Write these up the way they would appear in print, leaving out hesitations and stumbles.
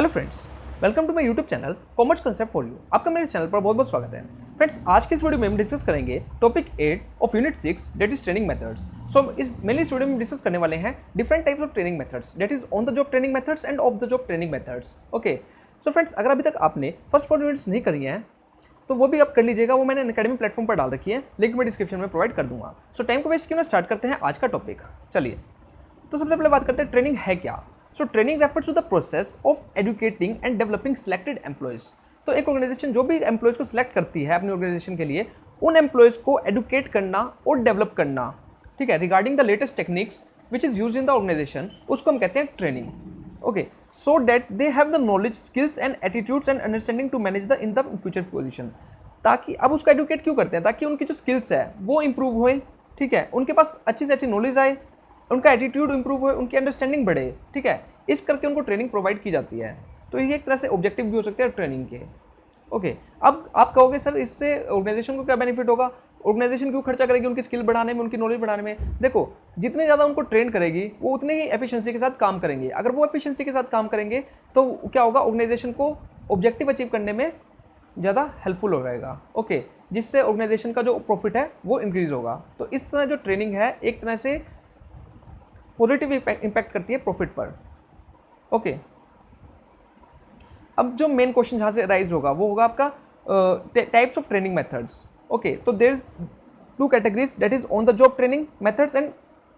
Hello friends, welcome to my YouTube channel commerce concept for you. आपका मेरे channel पर बहुत बहुत स्वागत है। फ्रेंड्स, आज की इस वीडियो में हम डिस्कस करेंगे topic 8 of unit 6 that is training methods. So इस वीडियो में डिस्कस करने वाले हैं different types of training methods that is on the job training methods and off the job training methods. Okay, so friends, अगर अभी तक आपने first 4 units नहीं करी हैं तो वो भी आप कर लीजिएगा। वो मैंने अनअकैडमी प्लेटफॉर्म पर डाल रखी है, लिंक मैं डिस्क्रिप्शन में प्रोवाइड कर दूंगा। सो टाइम को वेस्ट क्यों ना स्टार्ट करते हैं आज का टॉपिक। चलिए, तो सबसे पहले बात करते हैं ट्रेनिंग है क्या। So training refers to the process of educating and developing selected employees. तो एक ऑर्गेनाइजेशन जो भी एम्प्लॉयज़ को सिलेक्ट करती है अपनी ऑर्गेनाइजेशन के लिए, उन एम्प्लॉयज़ को एडुकेट करना और डेवलप करना, ठीक है, regarding the latest techniques which is use in the organization, उसको हम कहते हैं training. Okay, so that they have the knowledge, skills and attitudes and understanding to manage the in the future position. ताकि अब उसको एडुकेट क्यों करते हैं, ताकि उनकी जो स्किल्स है वो इंप्रूव होए, ठीक है, उनके पास अच्छी से अच्छी नॉलेज आए, उनका एटीट्यूड इंप्रूव हो, उनकी अंडरस्टैंडिंग बढ़े, ठीक है, इस करके उनको ट्रेनिंग प्रोवाइड की जाती है। तो ये एक तरह से ऑब्जेक्टिव भी हो सकते हैं ट्रेनिंग के। ओके, अब आप कहोगे सर इससे ऑर्गेनाइजेशन को क्या बेनिफिट होगा, ऑर्गेनाइजेशन क्यों खर्चा करेगी उनकी स्किल बढ़ाने में, उनकी नॉलेज बढ़ाने में। देखो, जितने ज़्यादा उनको ट्रेन करेगी वो उतने ही एफिशिएंसी के साथ काम करेंगे। अगर वो एफिशिएंसी के साथ काम करेंगे तो क्या होगा, ऑर्गेनाइजेशन को ऑब्जेक्टिव अचीव करने में ज़्यादा हेल्पफुल हो रहेगा। ओके, जिससे ऑर्गेनाइजेशन का जो प्रॉफिट है वो इंक्रीज होगा। तो इस तरह जो ट्रेनिंग है एक तरह से पॉजिटिव इम्पैक्ट करती है प्रॉफिट पर। ओके, अब जो मेन क्वेश्चन जहाँ से राइज होगा वो होगा आपका types of training methods. Okay, तो there is 2 categories that is on the job training methods and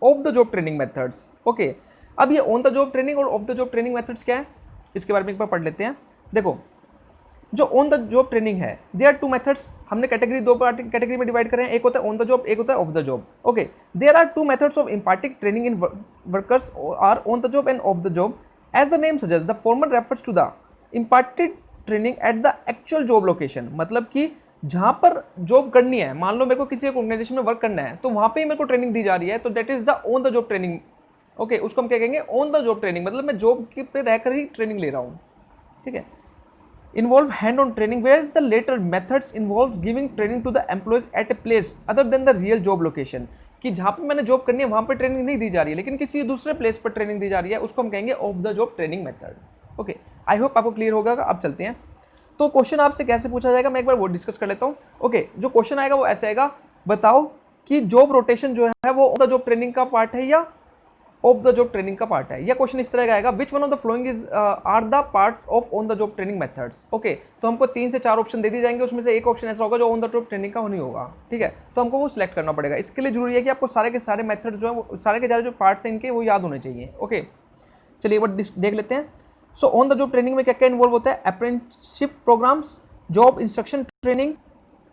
off the job training methods. Okay, अब ये ऑन द जॉब ट्रेनिंग और off the job training methods क्या है, इसके बारे में एक बार पढ़ लेते हैं। देखो, जो ऑन द जॉब ट्रेनिंग है, देयर आर 2 मेथड्स। हमने कैटेगरी 2 कैटेगरी में डिवाइड करें, एक होता है ऑन द जॉब, एक होता है of the job. Okay, there are 2 methods of imparting training in workers are on the job and off the job. As the name suggest, the former refers to the imparted training at the actual job location. मतलब कि जहाँ पर job करनी है, मान लो मेरे को किसी एक ऑर्गेनाइजेशन में वर्क करना है तो वहाँ पे ही मेरे को ट्रेनिंग दी जा रही है, तो that is the on the job training. Okay, उसको हम क्या कहेंगे, ऑन द जॉब ट्रेनिंग। मतलब मैं जॉब पे रहकर ही ट्रेनिंग ले रहा हूँ, ठीक है। Involve hand-on training, whereas the later methods involves giving training to the employees at a place other than the real job location। कि जहाँ पे मैंने जॉब करनी है वहाँ पे ट्रेनिंग नहीं दी जा रही है, लेकिन किसी दूसरे प्लेस पर ट्रेनिंग दी जा रही है, उसको हम कहेंगे of the job training method. Okay, I hope आपको क्लियर होगा। अब चलते हैं, तो क्वेश्चन आपसे कैसे पूछा जाएगा मैं एक बार वो डिस्कस कर लेता हूँ। ओके, जो क्वेश्चन आएगा वो ऐसे आएगा, बताओ कि जॉब रोटेशन जो है वो ऑन द जॉब ट्रेनिंग का पार्ट है या ऑफ द जॉब ट्रेनिंग का पार्ट है। यह क्वेश्चन इस तरह का आएगा, which one of the following is are the parts of on the job training methods. Okay, तो हमको 3 से 4 ऑप्शन दे दी जाएंगे, उसमें से एक ऑप्शन ऐसा होगा जो ऑन द जॉब ट्रेनिंग का नहीं होगा, ठीक है। तो हमको वो सिलेक्ट करना पड़ेगा। इसके लिए जरूरी है कि आपको सारे के सारे मेथड जो है, सारे के सारे जो पार्ट्स हैं इनके, वो याद होने चाहिए। ओके, चलिए एक बार देख लेते हैं। So on the job training में क्या क्या इन्वॉल्व होता है, apprenticeship programmes, job instruction training,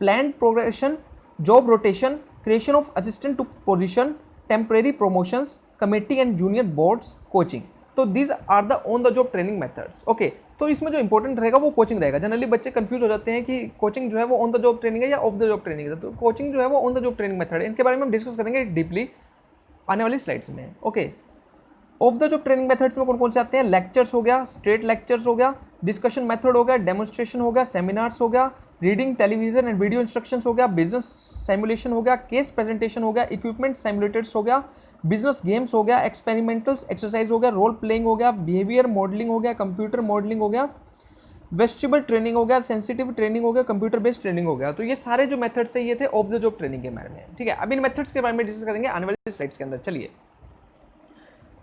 plan progression, job rotation, creation of assistant to position, temporary promotions, committee and junior boards, coaching. तो these are the on the job training methods. Okay, तो इसमें जो important रहेगा वो coaching रहेगा। Generally बच्चे confuse हो जाते हैं कि कोचिंग जो है वो ऑन द जॉब ट्रेनिंग है या ऑफ द जॉब ट्रेनिंग है। तो कोचिंग जो है वो on the job training method है। इनके बारे में हम डिस्कस करेंगे डीपली आने वाली स्लाइड्स में। Okay, of the job training methods में कौन कौन से आते हैं, लेक्चर्स हो गया, स्ट्रेट लेक्चर्स हो गया, डिस्कशन मेथड हो गया, डेमोन्स्ट्रेशन हो गया, सेमिनार्स हो गया, reading television and video instructions हो गया, बिजनेस सिमुलेशन हो गया, केस प्रेजेंटेशन हो गया, इक्विपमेंट सिमुलेटर्स हो गया, बिजनेस गेम्स हो गया, एक्सपेरिमेंटल एक्सरसाइज हो गया, रोल प्लेइंग हो गया, बिहेवियर मॉडलिंग हो गया, कंप्यूटर मॉडलिंग हो गया, वेस्टिबल ट्रेनिंग हो गया, सेंसिटिव ट्रेनिंग हो गया, कंप्यूटर बेस्ड ट्रेनिंग हो गया। तो ये सारे जो मेथड्स है ये थे ऑफ द जॉब ट्रेनिंग के बारे में, ठीक है। अब इन मेथड्स के बारे में डिस्कस करेंगे आने वाले स्लाइड्स के अंदर। चलिए,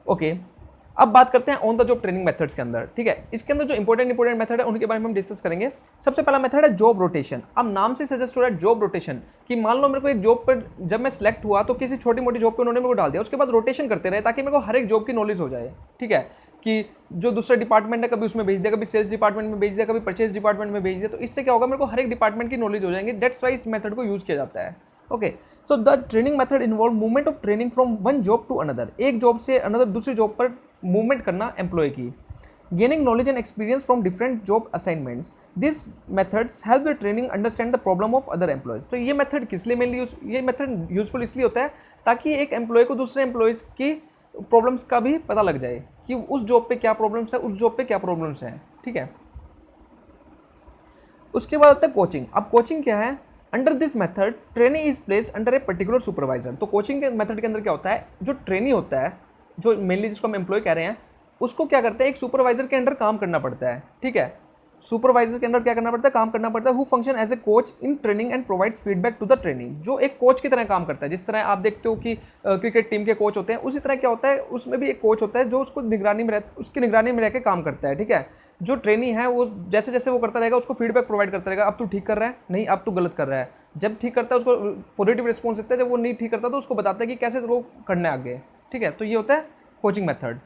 ओके, अब बात करते हैं on the job training methods के अंदर, ठीक है। इसके अंदर जो इंपॉर्टेंट मेथड है उनके बारे में हम डिस्कस करेंगे। सबसे पहला मेथड है जॉब रोटेशन। अब नाम से सजेस्ट हो रहा है जॉब रोटेशन, कि मान लो मेरे को एक जॉब पर जब मैं सिलेक्ट हुआ तो किसी छोटी मोटी जॉब पे उन्होंने मेरे को डाल दिया, उसके बाद रोटेशन करते रहे ताकि मेरे को हर एक जॉब की नॉलेज हो जाए, ठीक है। कि जो दूसरा डिपार्टमेंट है कभी उसमें भेज दिया, कभी सेल्स डिपार्टमेंट में भेज दिया, कभी परचेज डिपार्टमेंट में भेज दिया, तो इससे क्या होगा, मेरे को हर एक डिपार्टमेंट की नॉलेज हो जाएंगे। दैट्स वाई इस मेथड को यूज किया जाता है। Okay, so the training method involve movement of training from one job to another. एक जॉब से अनदर दूसरी जॉब पर मूवमेंट करना एम्प्लॉय की, gaining knowledge and experience from different job assignments. This methods help the training understand the problem of other employees. तो ये method किस लिए मेनली ये मेथड यूजफुल इसलिए होता है ताकि एक एम्प्लॉय को दूसरे एम्प्लॉयज़ की प्रॉब्लम्स का भी पता लग जाए कि उस जॉब पे क्या प्रॉब्लम्स है, उस जॉब पे क्या प्रॉब्लम्स हैं, ठीक है। उसके बाद आता है कोचिंग। अब कोचिंग क्या है, under this method trainee is placed under a particular supervisor. तो कोचिंग के मेथड के अंदर क्या होता है, जो ट्रेनी होता है, जो मेनली जिसको हम एम्प्लॉय कह रहे हैं, उसको क्या करता है, एक सुपरवाइजर के अंडर काम करना पड़ता है, ठीक है, सुपरवाइजर के अंदर क्या करना पड़ता है, काम करना पड़ता है, who function as a coach in training and provides feedback to the training, जो एक कोच की तरह काम करता है। जिस तरह आप देखते हो कि क्रिकेट टीम के कोच होते हैं, उसी तरह क्या होता है, उसमें भी एक कोच होता है जो उसको निगरानी में उसकी निगरानी में रह के काम करता है, ठीक है। जो ट्रेनी है वो जैसे जैसे वो करता रहेगा उसको फीडबैक प्रोवाइड करता रहेगा, अब तू ठीक कर रहा है, नहीं अब तू गलत कर रहा है। जब ठीक करता है उसको पॉजिटिव रिस्पॉन्स देता है, जब वो नहीं ठीक करता तो उसको बताता है कि कैसे वो करना है आगे, ठीक है। तो ये होता है coaching method.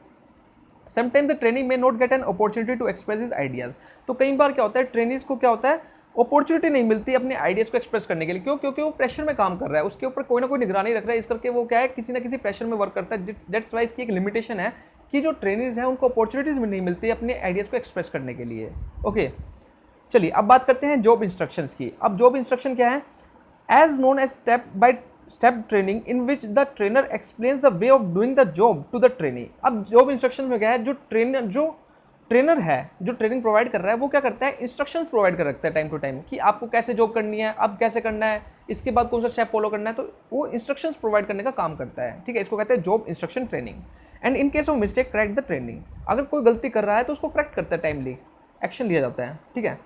Sometime the training may not get an opportunity to express his ideas. तो कई बार क्या होता है, ट्रेनीज को क्या होता है, अपॉर्चुनिटी नहीं मिलती अपने आइडियाज़ को एक्सप्रेस करने के लिए। क्यों? क्योंकि वो प्रेशर में काम कर रहा है, उसके ऊपर कोई ना कोई निगरानी रख रहा है, इस करके वो क्या है, किसी ना किसी प्रेशर में वर्क करता है। दैट्स वाई इसकी एक लिमिटेशन है कि जो ट्रेनीज हैं उनको अपॉर्चुनिटीज़ नहीं मिलती अपने आइडियाज़ को एक्सप्रेस करने के लिए। ओके, चलिए अब बात करते हैं जॉब इंस्ट्रक्शंस की। अब जॉब इंस्ट्रक्शन क्या है, as known as step by step training in which the trainer explains the way of doing the job to the trainee. अब जॉब इंस्ट्रक्शन में क्या है, जो ट्रेनर है, जो ट्रेनिंग प्रोवाइड कर रहा है, वो क्या करता है, इंस्ट्रक्शंस प्रोवाइड कर रखता है टाइम टू टाइम कि आपको कैसे जॉब करनी है, अब कैसे करना है, इसके बाद कौन सा स्टेप फॉलो करना है। तो वो इंस्ट्रक्शंस प्रोवाइड करने का काम करता है, ठीक है। इसको कहते हैं job instruction training. And in case of mistake correct the training. अगर कोई गलती कर रहा है तो उसको करेक्ट करता है, टाइमली एक्शन लिया जाता है, ठीक है।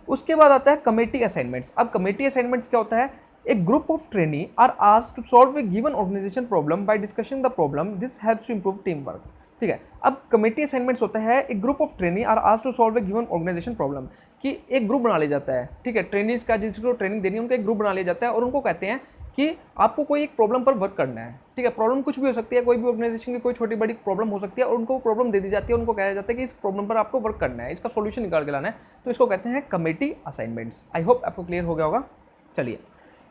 उसके बाद आता है कमेटी असाइनमेंट्स। अब कमेटी असाइनमेंट्स क्या होता है, A group of trainee are asked to solve a given organization problem by discussing the problem. This helps to improve teamwork. ठीक है। अब कमेटी असाइनमेंट्स होता है, एक group of trainee are asked to solve a given organization problem, कि एक group बना लिया जाता है, ठीक है, ट्रेनीज का जिसको ट्रेनिंग देनी है उनका एक ग्रुप बना लिया जाता है और उनको कहते हैं कि आपको कोई एक प्रॉब्लम पर वर्क करना है, ठीक है। प्रॉब्लम कुछ भी हो सकती है, कोई भी ऑर्गेनाइजेशन की कोई छोटी बड़ी प्रॉब्लम हो सकती है और उनको प्रॉब्लम दे दी जाती है, उनको कहा जाता है कि इस प्रॉब्लम पर आपको वर्क करना है, इसका सॉल्यूशन निकाल के लाना है। तो इसको कहते हैं कमेटी असाइनमेंट्स। आई होप आपको क्लियर हो गया होगा। चलिए,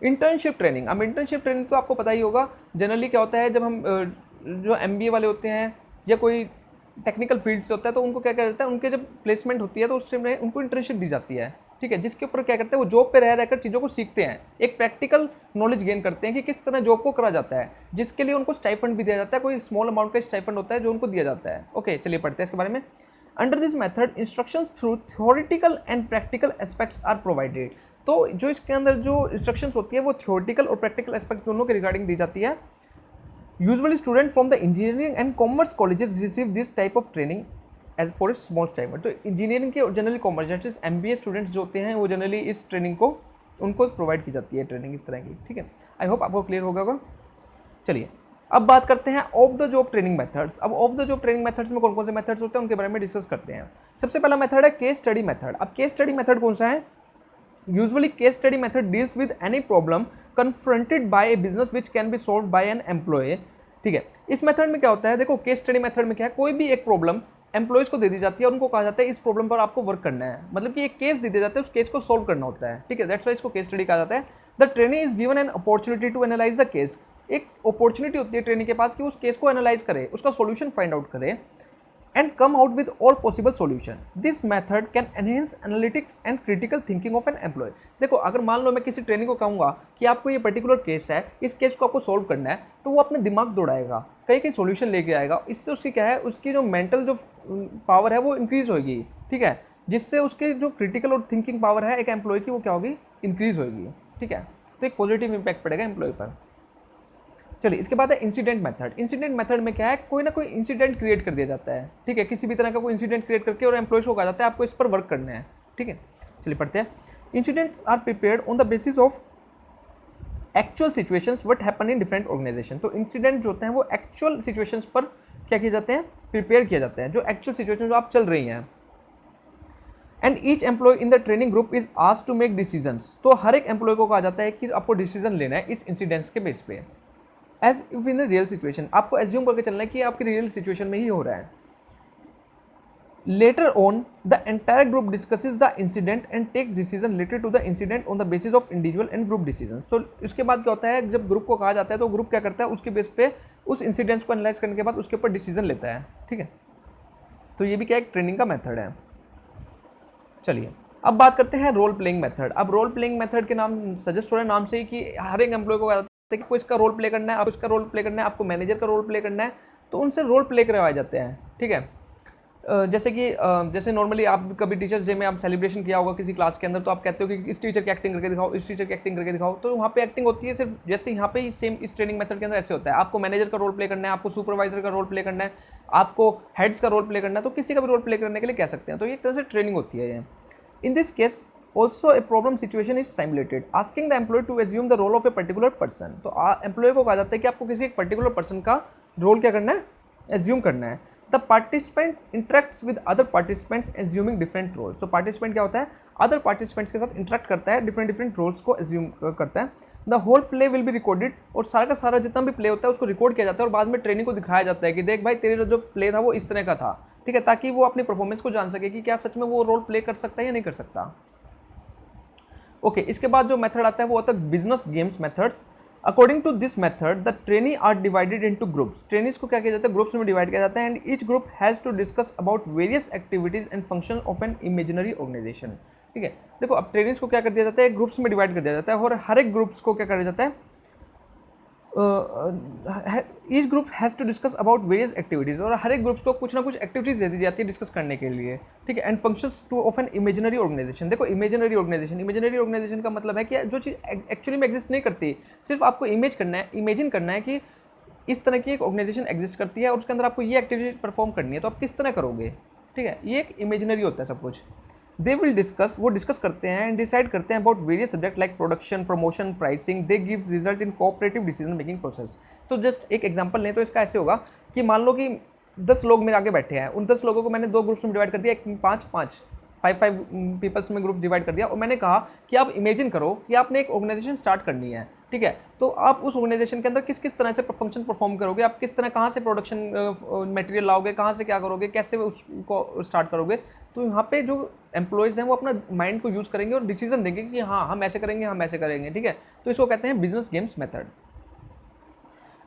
इंटर्नशिप ट्रेनिंग। अब इंटर्नशिप ट्रेनिंग तो आपको पता ही होगा, जनरली क्या होता है, जब हम जो MBA वाले होते हैं या कोई टेक्निकल फील्ड से होता है तो उनको क्या करता है, उनके जब प्लेसमेंट होती है तो उस टाइम में उनको इंटर्नशिप दी जाती है, ठीक है, जिसके ऊपर क्या करते हैं, वो जॉब पे रह रहकर चीज़ों को सीखते हैं, एक प्रैक्टिकल नॉलेज गेन करते हैं कि किस तरह जॉब को करा जाता है, जिसके लिए उनको स्टाइफंड भी दिया जाता है, कोई स्मॉल अमाउंट का स्टाइफंड होता है जो उनको दिया जाता है। ओके, चलिए पढ़ते हैं इसके बारे में। Under this method instructions through theoretical and practical aspects are provided. तो जो इसके अंदर जो इंस्ट्रक्शंस होती है वो थ्योरेटिकल और प्रैक्टिकल एस्पेक्ट दोनों के रिगार्डिंग दी जाती है। Usually student from the engineering and commerce colleges receive this type of training as for a small stipend. तो इंजीनियरिंग के और जनरली कॉमर्स जैसे MBA स्टूडेंट्स जो होते हैं वो जनरली इस ट्रेनिंग को उनको प्रोवाइड की जाती है, ट्रेनिंग इस तरह की, ठीक है। आई होप आपको क्लियर होगा। चलिए अब बात करते हैं off the job training methods. अब off the job training methods में कौन कौन से मेथड्स होते हैं उनके बारे में डिस्कस करते हैं। सबसे पहला मेथड है केस स्टडी मेथड। अब केस स्टडी मेथड कौन सा है, usually case study method deals with any problem confronted by a business which can be solve by an employee, ठीक है। इस मेथड में क्या होता है, देखो केस स्टडी मेथड में क्या है, कोई भी एक प्रॉब्लम एम्प्लॉयज को दे दी जाती है और उनको कहा जाता है इस प्रॉब्लम पर आपको वर्क करना है, मतलब कि एक केस दे दिया जाता है, उस केस को सॉल्व करना होता है, ठीक है। दैट्स वाई इसको केस स्टडी कहा जाता है। The trainee is given an opportunity to analyse the case. एक अपॉर्चुनिटी होती है ट्रेनी के पास कि उस केस को एनालाइज करे, उसका सॉल्यूशन फाइंड आउट करे and come out with all possible solution. This method can enhance analytics and critical thinking of an employee. देखो अगर मान लो मैं किसी ट्रेनिंग को कहूँगा कि आपको ये पर्टिकुलर केस है, इस केस को आपको सॉल्व करना है, तो वो अपने दिमाग दौड़ाएगा, कहीं कहीं सॉल्यूशन लेके आएगा। इससे उसकी क्या है, उसकी जो मेंटल जो पावर है वो इंक्रीज होगी, ठीक है, जिससे उसके जो क्रिटिकल और थिंकिंग पावर है एक एम्प्लॉय की वो क्या होगी, इंक्रीज होगी, ठीक है। तो एक पॉजिटिव इंपैक्ट पड़ेगा एम्प्लॉय पर। चलिए इसके बाद है इंसिडेंट मेथड। इंसिडेंट मेथड में क्या है, कोई ना कोई इंसिडेंट क्रिएट कर दिया जाता है, ठीक है, किसी भी तरह का कोई इंसिडेंट क्रिएट करके और एम्प्लॉयज को कहा जाता है आपको इस पर वर्क करना है, ठीक है। चलिए पढ़ते हैं। Incidents are prepared on the basis of actual situations what happen in different organization. तो इंसिडेंट जो होते हैं वो एक्चुअल सिचुएशंस पर क्या किए जाते हैं, प्रिपेयर किए जाते हैं, जो एक्चुअल सिचुएशन जो आप चल रही हैं। And each employee in the training group is asked to make decisions. तो हर एक एम्प्लॉय को कहा जाता है कि आपको डिसीजन लेना है इस इंसिडेंट्स के बेस पे, as if in real situation. आपको एज्यूम करके चलना है कि आपकी रियल सिचुएशन में ही हो रहा है। Later on the entire group discusses the incident and takes decision related to the incident on the basis of individual and group decision. तो इसके बाद क्या होता है, जब ग्रुप को कहा जाता है तो ग्रुप क्या करता है, उसके बेस पे उस इंसिडेंट्स को एनालाइज करने के बाद उसके ऊपर डिसीजन लेता है, ठीक है। तो ये भी क्या एक ट्रेनिंग का मेथड है। चलिए अब बात करते हैं रोल प्लेइंग मेथड। अब रोल प्लेइंग मेथड के नाम सजेस्ट हो रहे हैं नाम से ही कि हर एक एम्प्लॉय को कि आपको इसका रोल प्ले करना है, आपको इसका रोल प्ले करना है, आपको मैनेजर का रोल प्ले करना है, तो उनसे रोल प्ले करवाए जाते हैं, ठीक है। जैसे नॉर्मली आप कभी टीचर्स डे में आप सेलिब्रेशन किया होगा किसी क्लास के अंदर, तो आप कहते हो कि इस टीचर की एक्टिंग करके दिखाओ, इस टीचर की एक्टिंग करके दिखाओ, तो वहाँ पे एक्टिंग होती है सिर्फ जैसे यहाँ पे सेम इस ट्रेनिंग मेथड के अंदर ऐसे होता है। आपको मैनेजर का रोल प्ले करना है, आपको सुपरवाइजर का रोल प्ले करना है, आपको हेड्स का रोल प्ले करना है, तो किसी का भी रोल प्ले करने के लिए कह सकते हैं। तो ये एक तरह से ट्रेनिंग होती है ये। In this case also a problem situation is simulated, asking the employee to assume the role of a particular person। तो एम्प्लॉय को कहा जाता है कि आपको किसी एक पर्टिकुलर पर्सन का रोल क्या करना है, एज्यूम करना है। The participant interacts with other participants assuming different roles. तो पार्टिसिपेंट क्या होता है, अदर पार्टिसिपेंट्स के साथ इंटरेक्ट करता है, डिफरेंट रोल्स को एज्यूम करता है। The whole play will be recorded, और सारा का सारा जितना भी प्ले होता है उसको रिकॉर्ड किया जाता है और बाद में ट्रेनिंग को दिखाया जाता है कि देख भाई तेरे जो प्ले था वो इस तरह का था, ठीक है, ताकि वो अपनी परफॉर्मेंस को जान सके कि क्या सच में वो रोल प्ले कर सकता है या नहीं कर सकता। ओके, इसके बाद जो मेथड आता है वो होता है business games methods. According to this method the trainee are divided into groups. Trainees को क्या किया जाता है, ग्रुप्स में डिवाइड किया जाता है, and each group has to discuss about various activities and function of an imaginary organization. ठीक है, देखो अब ट्रेनीज को क्या कर दिया जाता है, ग्रुप्स में डिवाइड कर दिया जाता है, और हर एक ग्रुप्स को क्या कर दिया जाता है, each group has to discuss about various activities, और हर एक ग्रुप को कुछ ना कुछ एक्टिविटीज़ दे दी जाती है डिस्कस करने के लिए। ठीक है, and functions to of an imaginary organization. देखो इमेजिनरी ऑर्गेनाइजेशन का मतलब है कि जो चीज़ एक्चुअली में एग्जिस्ट नहीं करती, सिर्फ आपको इमेजिन करना है कि इस तरह की एक ऑर्गेनाइजेशन एग्जिस्ट करती है और उसके अंदर आपको ये एक्टिविटी परफॉर्म करनी है, तो आप किस तरह करोगे। ठीक है, ये एक इमेजिनरी होता है सब कुछ। दे विल डिस्कस, वो डिस्कस करते हैं एंड डिसाइड करते हैं about various subject like production, promotion, pricing. They give result in cooperative decision making process. तो जस्ट एक एग्जांपल लें तो इसका ऐसे होगा कि मान लो कि 10 लोग मेरे आगे बैठे हैं, उन 10 लोगों को मैंने 2 ग्रुप्स में डिवाइड कर दिया, 5 पीपल्स में ग्रुप डिवाइड कर दिया, और मैंने कहा कि आप इमेजिन करो कि आपने एक ऑर्गेनाइजेशन स्टार्ट करनी है। ठीक है, तो आप उस ऑर्गेनाइजेशन के अंदर किस किस तरह से फंक्शन परफॉर्म करोगे, आप किस तरह, कहाँ से प्रोडक्शन मटेरियल लाओगे, कहाँ से क्या करोगे, कैसे उसको स्टार्ट करोगे। तो यहाँ पे जो एम्प्लॉयज़ हैं वो अपना माइंड को यूज़ करेंगे और डिसीजन देंगे कि हाँ हम ऐसे करेंगे, हम ऐसे करेंगे। ठीक है, तो इसको कहते हैं बिजनेस गेम्स मेथड।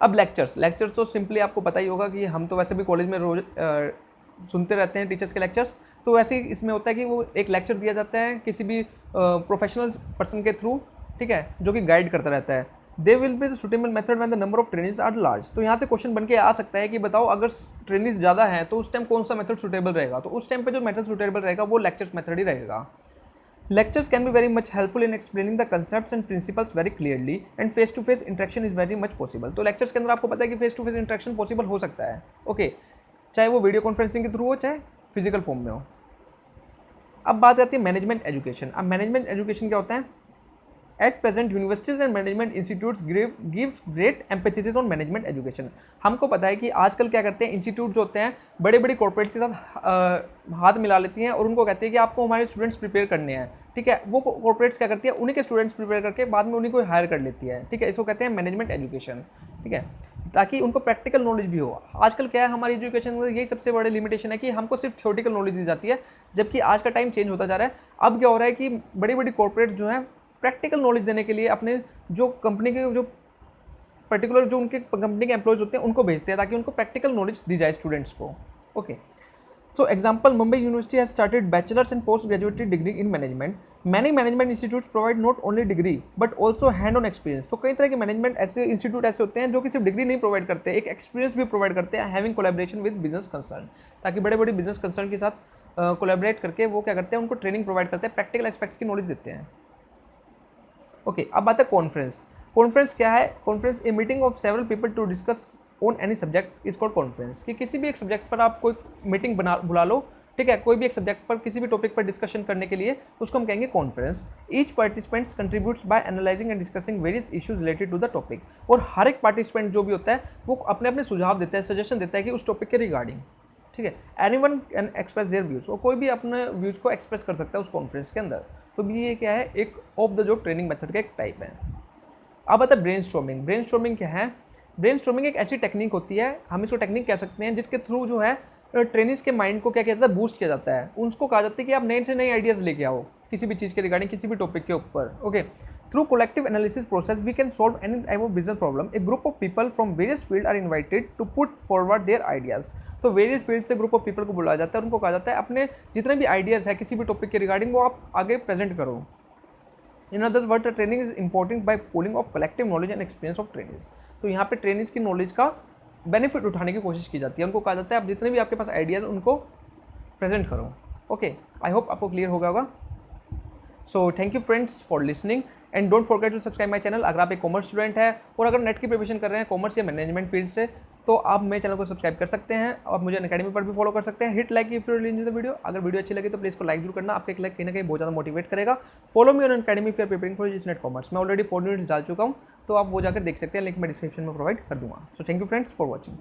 अब लेक्चर्स तो सिंपली आपको पता ही होगा कि हम तो वैसे भी कॉलेज में रोज सुनते रहते हैं टीचर्स के लेक्चर्स। तो वैसे ही इसमें होता है कि वो एक लेक्चर दिया जाता है किसी भी प्रोफेशनल पर्सन के थ्रू, ठीक है, जो कि गाइड करता रहता है। They will be the suitable method when the number of trainings are large. तो यहाँ से क्वेश्चन बन के आ सकता है कि बताओ अगर ट्रेनिंग्स ज़्यादा हैं तो उस टाइम कौन सा मेथड सुटेबल रहेगा। तो उस टाइम पे जो मेथड सुटेबल रहेगा वो लेक्चर्स मेथड ही रहेगा। Lectures can be very much helpful in explaining the concepts and principles very clearly, and face to face interaction is very much possible। तो lectures के अंदर आपको पता है कि face to face interaction possible हो सकता है। ओके, चाहे वो वीडियो कॉन्फ्रेंसिंग के थ्रू हो चाहे फिजिकल फॉर्म में हो। अब बात आती है मैनेजमेंट एजुकेशन। अब मैनेजमेंट एजुकेशन क्या होता है, at present universities and management institutes gives great emphasis on management education. हमको पता है कि आजकल क्या करते हैं, इंस्टीट्यूट जो होते हैं बड़े बड़ी कॉर्पोरेट्स के साथ हाथ मिला लेती हैं और उनको कहती है कि आपको हमारे स्टूडेंट्स प्रिपेयर करने हैं। ठीक है, वो कॉर्पोरेट्स क्या करती है, उन्हीं के स्टूडेंट्स प्रिपेयर करके बाद में उन्हीं को हायर कर लेती है। ठीक है, इसको कहते हैं मैनेजमेंट एजुकेशन। ठीक है, ताकि उनको प्रैक्टिकल नॉलेज भी हो। आजकल क्या है, हमारी एजुकेशन में यही सबसे बड़ी लिमिटेशन है कि हमको सिर्फ थ्योरेटिकल नॉलेज दी जाती है, जबकि आज का टाइम चेंज होता जा रहा है। अब क्या हो रहा है कि बड़ी बड़ी कॉर्पोरेट्स जो हैं प्रैक्टिकल नॉलेज देने के लिए अपने जो कंपनी के जो पर्टिकुलर जो उनके कंपनी के एम्प्लॉयज़ होते हैं उनको भेजते हैं ताकि उनको प्रैक्टिकल नॉलेज दी जाए स्टूडेंट्स को। Okay, so example, Mumbai University has started bachelor's and postgraduate degree in management. Many management institutes provide not only degree but also hand-on experience। तो कई तरह के मैनेजमेंट ऐसे इंस्टीट्यूट ऐसे होते हैं जो कि सिर्फ डिग्री नहीं प्रोवाइड करते, एक एक्सपीरियंस भी प्रोवाइड करते हैं, having collaboration with business concern, ताकि बड़े बड़े बिजनेस कंसर्न के साथ कोलैबोरेट करके वो क्या करते हैं, उनको ट्रेनिंग प्रोवाइड करते हैं, प्रैक्टिकल एस्पेक्ट्स की नॉलेज देते हैं। ओके, अब बात है कॉन्फ्रेंस। कॉन्फ्रेंस क्या है, conference a meeting of several people to discuss on any subject is called conference. कि किसी भी एक सब्जेक्ट पर आप कोई मीटिंग बुला लो, ठीक है, कोई भी एक सब्जेक्ट पर किसी भी टॉपिक पर डिस्कशन करने के लिए, उसको हम कहेंगे conference. Each participants contributes by analysing and discussing various issues related to the topic. और हर एक पार्टिसिपेंट जो भी होता है वो अपने अपने सुझाव देता है, सजेशन देता है कि उस टॉपिक के रिगार्डिंग। ठीक है, anyone can express their views, और कोई भी अपने व्यूज़ को एक्सप्रेस कर सकता है उस कॉन्फ्रेंस के अंदर। तो ये क्या है, एक of the job training method का एक टाइप है। अब आता है ब्रेनस्टॉर्मिंग। ब्रेनस्टॉर्मिंग क्या है, ब्रेनस्टॉर्मिंग एक ऐसी टेक्निक होती है, हम इसको टेक्निक कह सकते हैं, जिसके थ्रू जो है ट्रेनिंग्स के माइंड को क्या किया जाता है, बूस्ट किया जाता है। उनको कहा जाता है कि आप नए से नए आइडियाज़ लेके आओ किसी भी चीज़ के रिगार्डिंग, किसी भी टॉपिक के ऊपर। Okay, through collective analysis process we can solve any type of business problem. A group of people from various field are invited to put forward their ideas. तो वेरियस फील्ड से group of people को बुलाया जाता है और उनको कहा जाता है अपने जितने भी आइडियाज़ है किसी भी टॉपिक के रिगार्डिंग वो आप आगे प्रेजेंट करो। In other word, training is important by pooling of collective knowledge and experience of trainings. तो यहाँ पे ट्रेनिंग्स की नॉलेज का बेनिफिट उठाने की कोशिश की जाती है। उनको कहा जाता है आप जितने भी आपके पास आइडियाज़ उनको प्रेजेंट करो। ओके, आई होप आपको क्लियर होगा। So thank you friends for listening and don't forget to subscribe my channel. अगर आप एक कॉमर्स स्टूडेंट है और अगर नेट की प्रिपरेशन कर रहे हैं कॉमर्स या मैनेजमेंट फील्ड से, तो आप मेरे चैनल को सब्सक्राइब कर सकते हैं और मुझे अनअकैडमी पर भी फॉलो कर सकते हैं। Hit like if you enjoy the video. अगर वीडियो अच्छी लगी तो प्लीज़ को लाइक जरूर करना, आपके एक लाइक कहीं ना कहीं बहुत ज़्यादा मोटिवेट करेगा। Follow me on Unacademy if you are preparing for GS NET commerce. मैं ऑलरेडी 4 यूनिट्स डाल चुका हूँ, तो आप वो जाकर देख सकते हैं, लिंक मैं डिस्क्रिप्शन में प्रोवाइड कर दूंगा। सो thank you friends for watching.